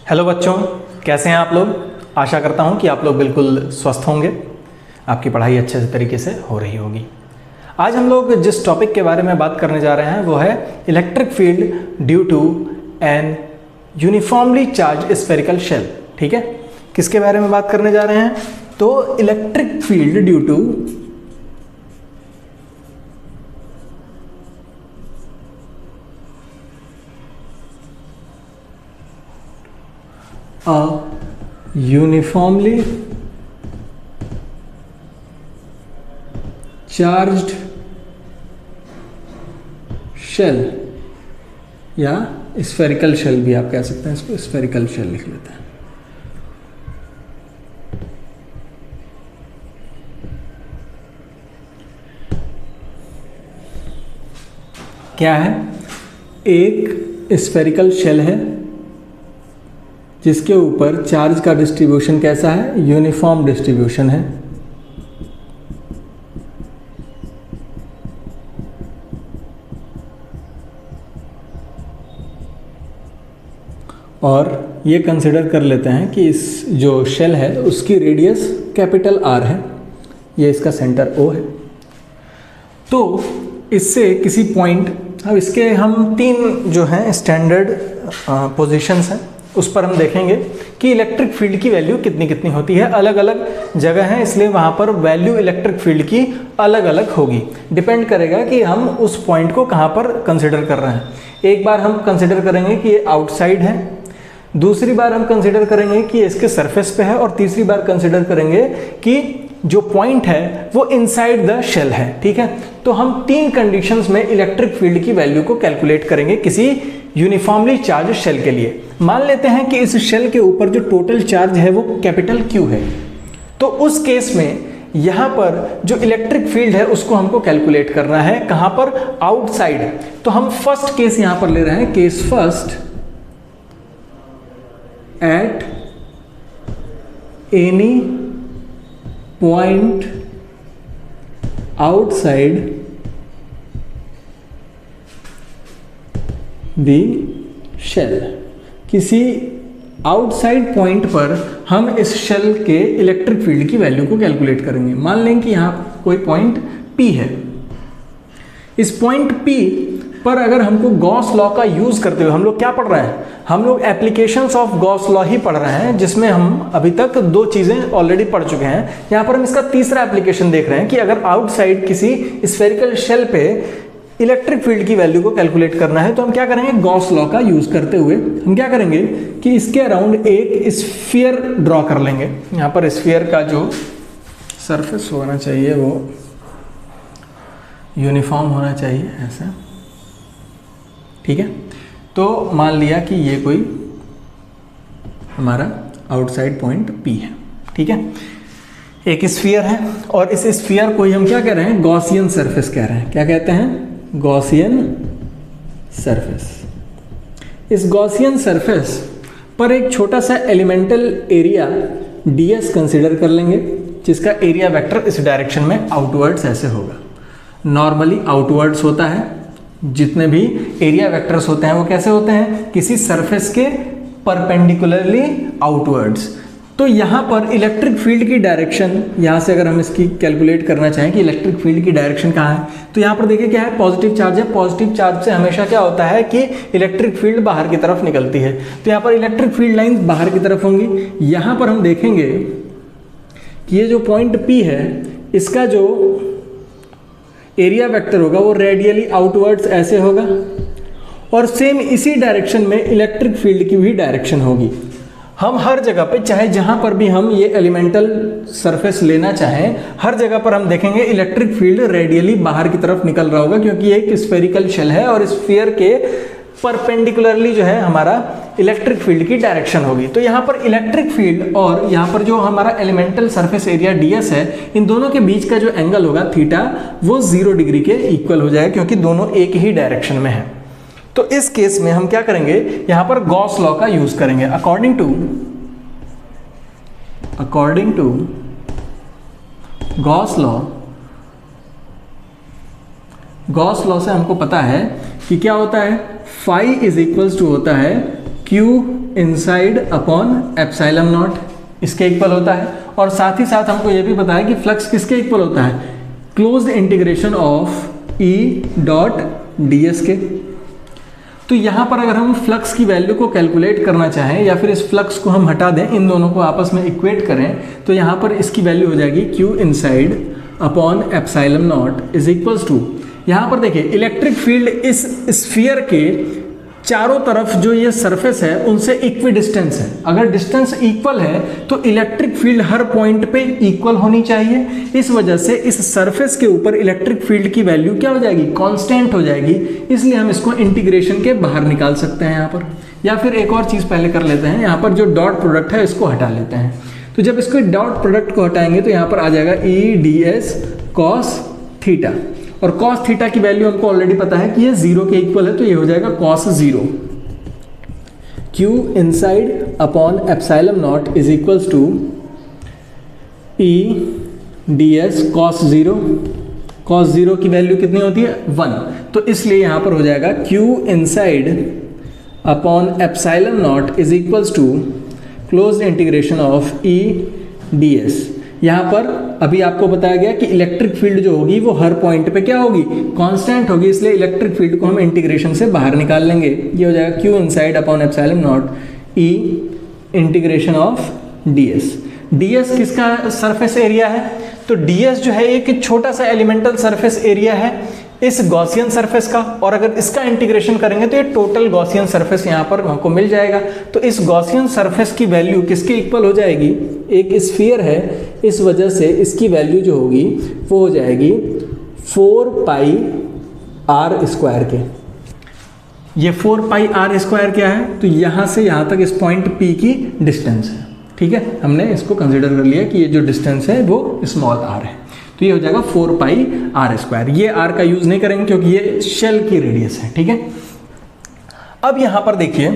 Hello बच्चों, कैसे हैं आप लोग। आशा करता हूं कि आप लोग बिल्कुल स्वस्थ होंगे, आपकी पढ़ाई अच्छे से तरीके से हो रही होगी। आज हम लोग जिस टॉपिक के बारे में बात करने जा रहे हैं वो है electric field due to an uniformly charge spherical shell. ठीक है, किसके बारे में बात करने जा रहे हैं? तो electric field due to a uniformly charged shell या स्फेरिकल शेल भी आप कह सकते हैं, इसको स्फेरिकल शेल लिख लेते हैं। क्या है? एक स्फेरिकल शेल है जिसके ऊपर चार्ज का डिस्ट्रीब्यूशन कैसा है? यूनिफॉर्म डिस्ट्रीब्यूशन है। और ये कंसिडर कर लेते हैं कि इस जो शेल है उसकी रेडियस कैपिटल आर है, ये इसका सेंटर ओ है। तो इससे किसी पॉइंट, अब इसके हम तीन जो हैं स्टैंडर्ड पोजीशंस हैं, उस पर हम देखेंगे कि इलेक्ट्रिक फील्ड की वैल्यू कितनी कितनी होती है। अलग अलग जगह हैं, इसलिए वहाँ पर वैल्यू इलेक्ट्रिक फील्ड की अलग अलग होगी। डिपेंड करेगा कि हम उस पॉइंट को कहाँ पर कंसिडर कर रहे हैं। एक बार हम कंसिडर करेंगे कि ये आउटसाइड है, दूसरी बार हम कंसिडर करेंगे कि इसके सरफेस पे है, और तीसरी बार कंसिडर करेंगे कि जो पॉइंट है वो इनसाइड द शेल है। ठीक है, तो हम तीन कंडीशंस में इलेक्ट्रिक फील्ड की वैल्यू को कैलकुलेट करेंगे किसी यूनिफॉर्मली चार्ज शेल के लिए। मान लेते हैं कि इस शेल के ऊपर जो टोटल चार्ज है वो कैपिटल क्यू है, तो उस केस में यहाँ पर जो इलेक्ट्रिक फील्ड है उसको हमको कैलकुलेट करना है। कहाँ पर? आउटसाइड। तो हम फर्स्ट केस यहाँ पर ले रहे हैं, case first at any point outside the shell. किसी आउटसाइड पॉइंट पर हम इस शेल के इलेक्ट्रिक फील्ड की वैल्यू को कैलकुलेट करेंगे। मान लें कि यहाँ कोई पॉइंट P है। इस पॉइंट P पर अगर हमको गॉस लॉ का यूज करते हुए, हम लोग क्या पढ़ रहे हैं? हम लोग एप्लीकेशंस ऑफ गॉस लॉ ही पढ़ रहे हैं, जिसमें हम अभी तक दो चीजें ऑलरेडी पढ़ चुके हैं। यहाँ पर हम इसका तीसरा एप्लीकेशन देख रहे हैं कि अगर आउटसाइड किसी स्फेरिकल शेल पे इलेक्ट्रिक फील्ड की वैल्यू को कैलकुलेट करना है तो हम क्या करेंगे? गॉस लॉ का यूज करते हुए हम क्या करेंगे कि इसके अराउंड एक स्फीयर ड्रॉ कर लेंगे। यहाँ पर स्फीयर का जो सरफेस होना चाहिए वो यूनिफॉर्म होना चाहिए, ऐसा। ठीक है, तो मान लिया कि ये कोई हमारा आउटसाइड पॉइंट P है। ठीक है, एक स्फीयर है और इस स्फीयर को ही हम क्या कह रहे हैं? गॉसियन सरफेस कह रहे हैं। क्या कहते हैं? Gaussian surface. इस गॉसियन सरफेस पर एक छोटा सा एलिमेंटल एरिया ds कंसिडर कर लेंगे, जिसका एरिया वेक्टर इस डायरेक्शन में आउटवर्ड्स ऐसे होगा। नॉर्मली आउटवर्ड्स होता है, जितने भी एरिया वेक्टर्स होते हैं वो कैसे होते हैं? किसी सरफेस के परपेंडिकुलरली आउटवर्ड्स। तो यहाँ पर इलेक्ट्रिक फील्ड की डायरेक्शन, यहाँ से अगर हम इसकी कैलकुलेट करना चाहें कि इलेक्ट्रिक फील्ड की डायरेक्शन कहाँ है, तो यहाँ पर देखिए क्या है? पॉजिटिव चार्ज है। पॉजिटिव चार्ज से हमेशा क्या होता है कि इलेक्ट्रिक फील्ड बाहर की तरफ निकलती है, तो यहाँ पर इलेक्ट्रिक फील्ड लाइंस बाहर की तरफ होंगी। यहाँ पर हम देखेंगे कि ये जो पॉइंट P है इसका जो एरिया वेक्टर होगा वो रेडियली आउटवर्ड्स ऐसे होगा, और सेम इसी डायरेक्शन में इलेक्ट्रिक फील्ड की भी डायरेक्शन होगी। हम हर जगह पे, चाहे जहां पर भी हम ये एलिमेंटल सरफेस लेना चाहें, हर जगह पर हम देखेंगे इलेक्ट्रिक फील्ड रेडियली बाहर की तरफ निकल रहा होगा, क्योंकि ये एक स्फेरिकल शेल है और स्फीयर के परपेंडिकुलरली जो है हमारा इलेक्ट्रिक फील्ड की डायरेक्शन होगी। तो यहाँ पर इलेक्ट्रिक फील्ड और यहाँ पर जो हमारा एलिमेंटल सरफेस एरिया ds है, इन दोनों के बीच का जो एंगल होगा थीटा, वो 0 डिग्री के इक्वल हो जाएगा, क्योंकि दोनों एक ही डायरेक्शन में है। तो इस केस में हम क्या करेंगे? यहाँ पर गॉस लॉ का यूज करेंगे। अकॉर्डिंग टू गॉस लॉ से हमको पता है कि क्या होता है? फाई इज इक्वल्स टू होता है Q inside upon epsilon not इसके इक्वल होता है। और साथ ही साथ हमको ये भी पता है कि फ्लक्स किसके इक्वल होता है, closed integration of E dot ds के। तो यहाँ पर अगर हम फ्लक्स की वैल्यू को कैलकुलेट करना चाहें या फिर इस फ्लक्स को हम हटा दें, इन दोनों को आपस में इक्वेट करें, तो यहाँ पर इसकी वैल्यू हो जाएगी Q inside upon epsilon not is equals to, यहाँ पर देखिए इलेक्ट्रिक फील्ड इस स्फीयर के चारों तरफ जो ये सरफेस है उनसे इक्वी डिस्टेंस है। अगर डिस्टेंस इक्वल है तो इलेक्ट्रिक फील्ड हर पॉइंट पे इक्वल होनी चाहिए। इस वजह से इस सरफेस के ऊपर इलेक्ट्रिक फील्ड की वैल्यू क्या हो जाएगी, कांस्टेंट हो जाएगी। इसलिए हम इसको इंटीग्रेशन के बाहर निकाल सकते हैं यहाँ पर। या फिर एक और चीज़ पहले कर लेते हैं, यहाँ पर जो डॉट प्रोडक्ट है इसको हटा लेते हैं। तो जब इसको डॉट प्रोडक्ट को हटाएंगे तो यहाँ पर आ जाएगा E D S cos theta, और cos थीटा की वैल्यू हमको ऑलरेडी पता है कि ये 0 के इक्वल है, तो ये हो जाएगा cos 0। Q inside upon epsilon not is equals to E ds cos 0। cos 0 की वैल्यू कितनी होती है, 1। तो इसलिए यहाँ पर हो जाएगा Q inside upon epsilon not is equals to close integration of E ds। यहाँ पर अभी आपको बताया गया कि इलेक्ट्रिक फील्ड जो होगी वो हर पॉइंट पे क्या होगी, कांस्टेंट होगी, इसलिए इलेक्ट्रिक फील्ड को हम इंटीग्रेशन से बाहर निकाल लेंगे। ये हो जाएगा Q inside upon epsilon not E integration of ds। ds किसका सरफेस एरिया है, तो ds जो है एक छोटा सा एलिमेंटल सरफेस एरिया है इस गॉसियन सरफेस का, और अगर इसका इंटीग्रेशन करेंगे तो ये टोटल गॉसियन सरफेस यहाँ पर हमको मिल जाएगा। तो इस गॉसियन सरफेस की वैल्यू किसके इक्वल हो जाएगी, एक स्फीयर है, इस वजह से इसकी वैल्यू जो होगी वो हो जाएगी 4 पाई r स्क्वायर के। ये 4 पाई r स्क्वायर क्या है, तो यहाँ से यहाँ तक इस पॉइंट P की डिस्टेंस है। ठीक है, हमने इसको कंसिडर कर लिया कि ये जो डिस्टेंस है वो स्मॉल r है, तो ये हो जाएगा 4 पाई r स्क्वायर। ये r का यूज नहीं करेंगे क्योंकि ये शेल की रेडियस है। ठीक है, अब यहाँ पर देखिए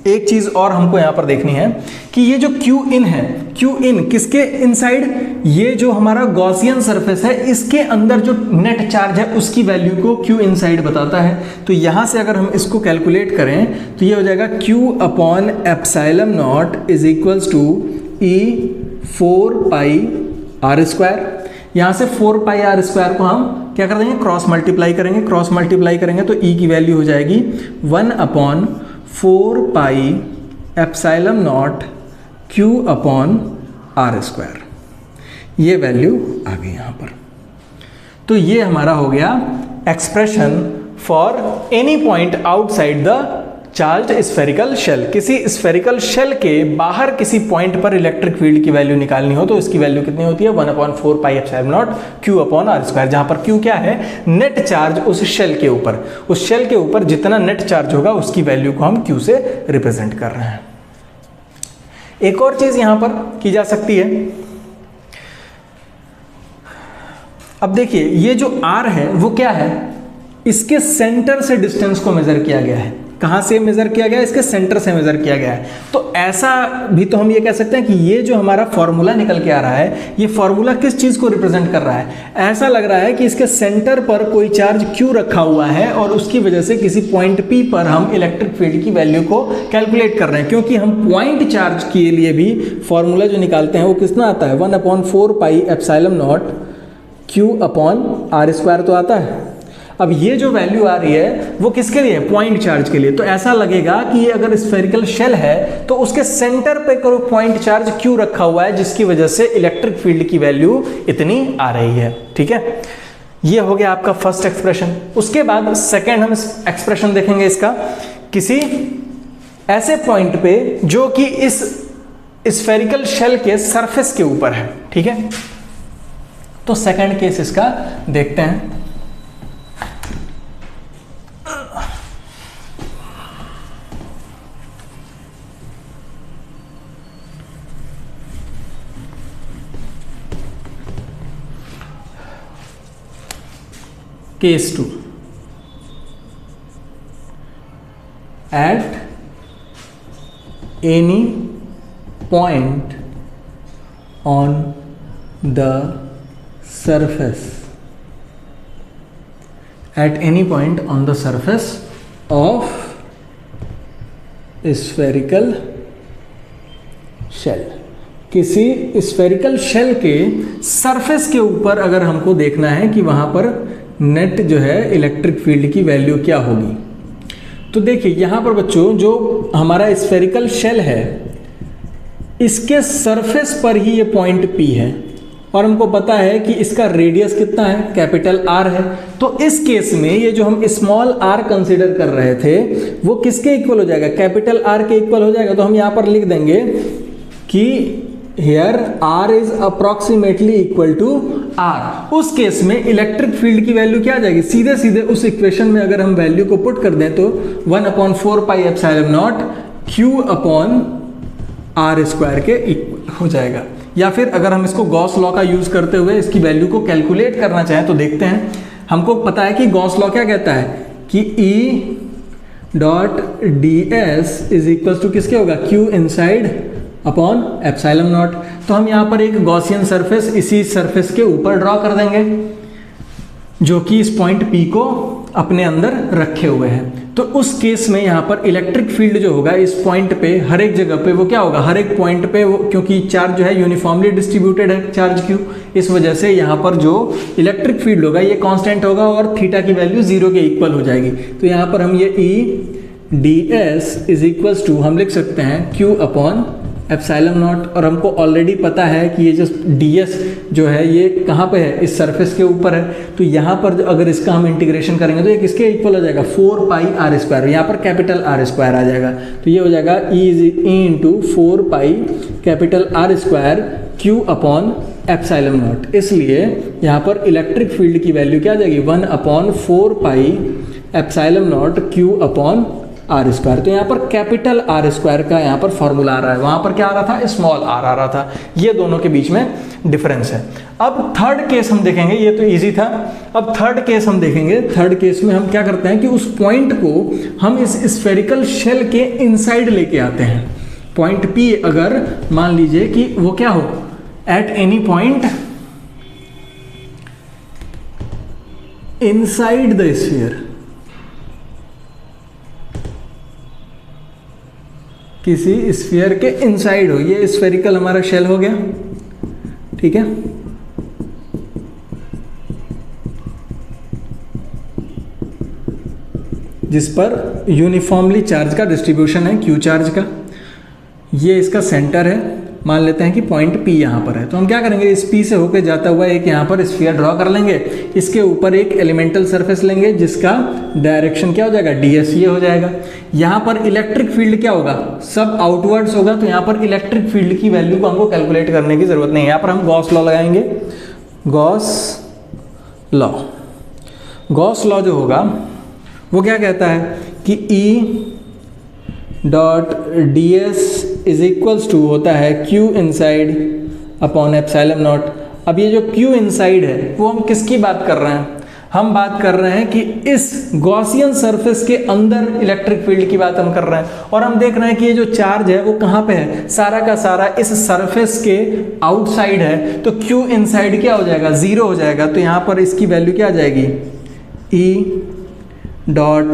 एक चीज और हमको यहाँ पर देखनी है कि ये जो Q इन है, Q इन किसके इनसाइड, ये जो हमारा गॉसियन सरफेस है इसके अंदर जो नेट चार्ज है उसकी वैल्यू को Q इनसाइड बताता है। तो यहाँ से अगर हम इसको कैलकुलेट करें तो ये हो जाएगा Q upon epsilon not is equals to E 4 pi r square. यहाँ से 4 पाई r स्क्वायर को हम क्या कर देंगे, क्रॉस मल्टीप्लाई करेंगे। क्रॉस मल्टीप्लाई करेंगे तो E की वैल्यू हो जाएगी 1 upon 4 pi epsilon not Q upon r square. ये वैल्यू आ गई यहाँ पर। तो ये हमारा हो गया expression for any point outside the charge spherical shell. किसी स्फेरिकल शेल के बाहर किसी पॉइंट पर इलेक्ट्रिक फील्ड की वैल्यू निकालनी हो तो इसकी वैल्यू कितनी होती है, 1/4 पाई epsilon not Q upon r square, जहां पर Q क्या है, नेट चार्ज उस शेल के ऊपर, उस शेल के ऊपर जितना नेट चार्ज होगा उसकी वैल्यू को हम Q से रिप्रेजेंट कर रहे हैं। एक और चीज यहां पर की जा सकती है, अब देखिए ये जो R है वो क्या है, इसके सेंटर से डिस्टेंस को मेजर किया गया है। कहां से मेजर किया गया है, इसके सेंटर से मेजर किया गया है। तो ऐसा भी तो हम ये कह सकते हैं कि ये जो हमारा फॉर्मूला निकल के आ रहा है, ये फॉर्मूला किस चीज को रिप्रेजेंट कर रहा है, ऐसा लग रहा है कि इसके सेंटर पर कोई चार्ज Q रखा हुआ है और उसकी वजह से किसी पॉइंट P पर हम इलेक्ट्रिक फील्ड की वैल्यू को कैलकुलेट कर रहे हैं। क्योंकि हम पॉइंट चार्ज के लिए भी फॉर्मूला जो निकालते हैं वो कितना आता है, 1/4 पाई epsilon not Q upon r square तो आता है। अब ये जो वैल्यू आ रही है वो किसके लिए, पॉइंट चार्ज के लिए। तो ऐसा लगेगा कि ये अगर स्फेरिकल शेल है तो उसके सेंटर पे कोई पॉइंट चार्ज Q रखा हुआ है जिसकी वजह से इलेक्ट्रिक फील्ड की वैल्यू इतनी आ रही है। ठीक है, ये हो गया आपका फर्स्ट एक्सप्रेशन। उसके बाद सेकेंड हम एक्सप्रेशन देखेंगे इसका, किसी ऐसे पॉइंट पे जो कि इस स्फेरिकल शेल के सरफेस के ऊपर है। ठीक है, तो सेकेंड केस इसका देखते हैं। Case 2, at any point on the surface, at any point on the surface of spherical shell, किसी स्फेरिकल शेल के सरफेस के ऊपर अगर हमको देखना है कि वहां पर नेट जो है इलेक्ट्रिक फील्ड की वैल्यू क्या होगी, तो देखिए यहां पर बच्चों जो हमारा स्फेरिकल शेल है इसके सरफेस पर ही ये पॉइंट P है और हमको पता है कि इसका रेडियस कितना है, कैपिटल R है। तो इस केस में ये जो हम स्मॉल r कंसीडर कर रहे थे वो किसके इक्वल हो जाएगा, कैपिटल R के इक्वल हो जाएगा। तो हम यहाँ पर लिख देंगे कि here R is approximately equal to R। उस केस में इलेक्ट्रिक फील्ड की वैल्यू क्या आ जाएगी, सीधे सीधे उस इक्वेशन में अगर हम वैल्यू को पुट कर दें तो 1/4 पाई epsilon not Q upon R square के इक्वल हो जाएगा। या फिर अगर हम इसको गॉस लॉ का यूज करते हुए इसकी वैल्यू को कैलकुलेट करना चाहें तो देखते हैं। हमको पता है कि गॉस लॉ क्या कहता है कि E dot D S is equal to किसके होगा, Q inside upon epsilon not. तो हम यहाँ पर एक गॉसियन सरफेस इसी सरफेस के ऊपर ड्रॉ कर देंगे जो कि इस पॉइंट P को अपने अंदर रखे हुए हैं। तो उस केस में यहाँ पर इलेक्ट्रिक फील्ड जो होगा इस पॉइंट पे हर एक जगह पे वो क्या होगा, हर एक पॉइंट पे वो, क्योंकि चार्ज जो है यूनिफॉर्मली डिस्ट्रीब्यूटेड है चार्ज Q, इस वजह से यहाँ पर जो इलेक्ट्रिक फील्ड होगा ये कांस्टेंट होगा और थीटा की वैल्यू 0 के इक्वल हो जाएगी। तो यहाँ पर हम ये E D S is equals to हम लिख सकते हैं Q अपॉन एप्सिलॉन नॉट। और हमको ऑलरेडी पता है कि ये जो ds जो है ये कहाँ पे है, इस सरफेस के ऊपर है। तो यहाँ पर अगर इसका हम इंटीग्रेशन करेंगे तो ये किसके इक्वल हो जाएगा, 4 पाई R स्क्वायर। यहाँ पर कैपिटल R स्क्वायर आ जाएगा तो ये हो जाएगा E into 4 pi capital R square Q upon epsilon not. इसलिए यहाँ पर इलेक्ट्रिक फील्ड की वैल्यू क्या आ जाएगी, 1/4 पाई epsilon not Q upon R square. तो यहाँ पर कैपिटल R स्क्वायर का यहाँ पर फॉर्मूला आ रहा है, वहां पर क्या आ रहा था, स्मॉल r आ रहा था। ये दोनों के बीच में डिफरेंस है। अब थर्ड केस हम देखेंगे, ये तो इजी था। अब थर्ड केस हम देखेंगे। थर्ड केस में हम क्या करते हैं कि उस पॉइंट को हम इस स्फेरिकल शेल के इनसाइड लेके आते हैं। पॉइंट P अगर मान लीजिए कि वो क्या हो, eight any point inside the sphere, किसी स्फीयर के इनसाइड हो। ये स्फेरिकल हमारा शेल हो गया, ठीक है। जिस पर यूनिफॉर्मली चार्ज का डिस्ट्रीब्यूशन है, Q चार्ज का। ये इसका सेंटर है, मान लेते हैं कि पॉइंट P यहाँ पर है। तो हम क्या करेंगे, इस P से होकर जाता हुआ एक यहाँ पर स्फीयर ड्रॉ कर लेंगे। इसके ऊपर एक एलिमेंटल सरफेस लेंगे जिसका डायरेक्शन क्या हो जाएगा, ds ये हो जाएगा। यहाँ पर इलेक्ट्रिक फील्ड क्या होगा, सब आउटवर्ड्स होगा। तो यहाँ पर इलेक्ट्रिक फील्ड की वैल्यू को हमको कैलकुलेट करने की जरूरत नहीं है। यहाँ पर हम गॉस लॉ लगाएंगे। गॉस लॉ, गॉस लॉ जो होगा वो क्या कहता है कि E dot D S is equals to होता है Q inside upon epsilon not. अब ये जो Q इनसाइड है वो हम किसकी बात कर रहे हैं, हम बात कर रहे हैं कि इस गॉसियन सरफेस के अंदर इलेक्ट्रिक फील्ड की बात हम कर रहे हैं। और हम देख रहे हैं कि ये जो चार्ज है वो कहाँ पे है, सारा का सारा इस सरफेस के आउटसाइड है। तो Q इनसाइड क्या हो जाएगा, 0 हो जाएगा। तो यहाँ पर इसकी वैल्यू क्या आ जाएगी, E dot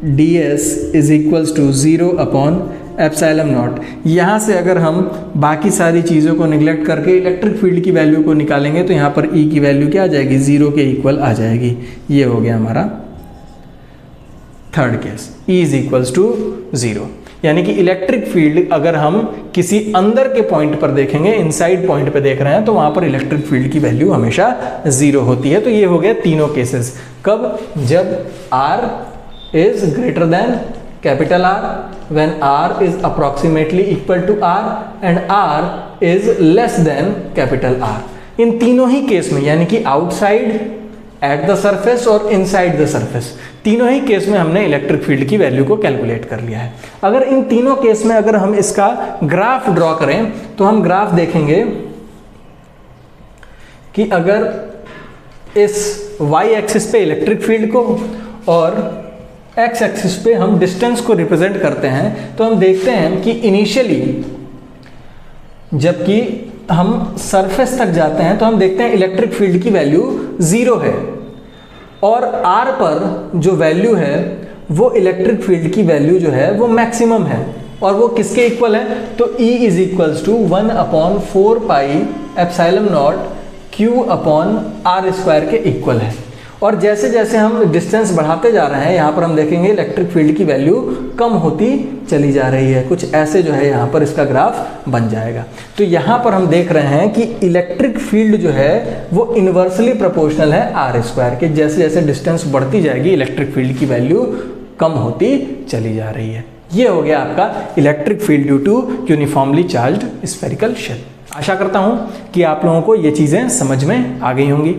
D S is equals to 0 upon epsilon not. यहाँ से अगर हम बाकी सारी चीज़ों को निगलेक्ट करके इलेक्ट्रिक फील्ड की वैल्यू को निकालेंगे तो यहाँ पर E की वैल्यू क्या आ जाएगी, 0 के इक्वल आ जाएगी। ये हो गया हमारा third case, E is equals to 0। यानी कि इलेक्ट्रिक फील्ड अगर हम किसी अंदर के पॉइंट पर देखेंगे, इनसाइड पॉइंट पे देख रहे हैं, तो वहाँ पर इलेक्ट्रिक फील्ड की वैल्यू हमेशा 0 होती है। तो ये हो गया तीनों केसेस। कब, जब R is greater than capital R, when R is approximately equal to R and R is less than capital R। इन तीनों ही केस में, यानी कि आउटसाइड, एट द सरफेस और इनसाइड द सरफेस, तीनों ही केस में हमने इलेक्ट्रिक फील्ड की value को कैलकुलेट कर लिया है। अगर इन तीनों केस में अगर हम इसका ग्राफ ड्रॉ करें तो हम ग्राफ देखेंगे कि अगर इस y एक्सिस पे इलेक्ट्रिक फील्ड को और x एक्सिस पे हम डिस्टेंस को रिप्रेजेंट करते हैं, तो हम देखते हैं कि इनिशियली जबकि हम सरफेस तक जाते हैं तो हम देखते हैं इलेक्ट्रिक फील्ड की वैल्यू 0 है और R पर जो वैल्यू है वो इलेक्ट्रिक फील्ड की वैल्यू जो है वो मैक्सिमम है। और वो किसके इक्वल है, तो E is equals to 1/4πε0 Q upon r square के इक्वल है। और जैसे जैसे हम डिस्टेंस बढ़ाते जा रहे हैं, यहाँ पर हम देखेंगे इलेक्ट्रिक फील्ड की वैल्यू कम होती चली जा रही है। कुछ ऐसे जो है यहाँ पर इसका ग्राफ बन जाएगा। तो यहाँ पर हम देख रहे हैं कि इलेक्ट्रिक फील्ड जो है वो इन्वर्सली प्रोपोर्शनल है आर स्क्वायर के। जैसे जैसे डिस्टेंस बढ़ती जाएगी इलेक्ट्रिक फील्ड की वैल्यू कम होती चली जा रही है। ये हो गया आपका electric field due to uniformly charged spherical shell. आशा करता हूँ कि आप लोगों को ये चीज़ें समझ में आ गई होंगी।